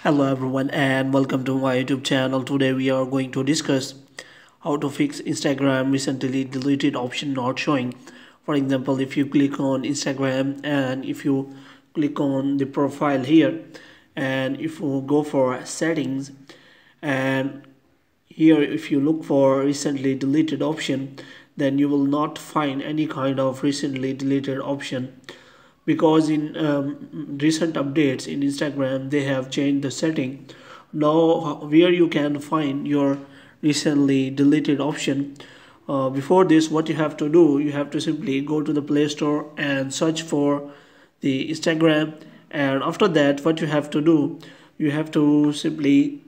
Hello everyone and welcome to my YouTube channel. Today we are going to discuss how to fix Instagram recently deleted option not showing. For example, if you click on Instagram and if you click on the profile here and if you go for settings and here if you look for recently deleted option, then you will not find any kind of recently deleted option because in recent updates in Instagram they have changed the setting now where you can find your recently deleted option. Before this, what you have to do, you have to simply go to the Play Store and search for the Instagram, and after that what you have to do, you have to simply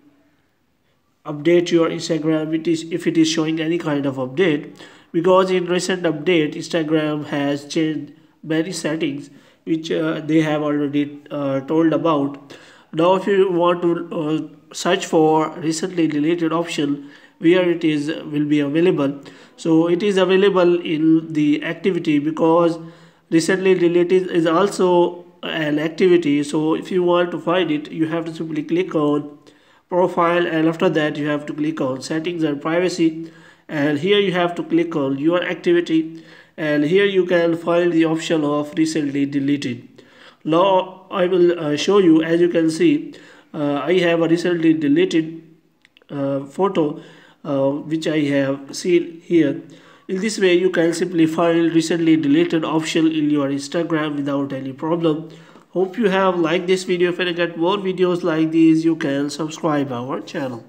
update your Instagram if it is showing any kind of update, because in recent update Instagram has changed many settings which they have already told about. Now if you want to search for recently deleted option where it is will be available, so it is available in the activity, because recently deleted is also an activity. So if you want to find it, you have to simply click on profile, and after that you have to click on settings and privacy, and here you have to click on your activity, and here you can find the option of recently deleted. Now I will show you. As you can see, I have a recently deleted photo which I have seen here. In this way you can simply find recently deleted option in your Instagram without any problem. Hope you have liked this video. If you get more videos like these, you can subscribe our channel.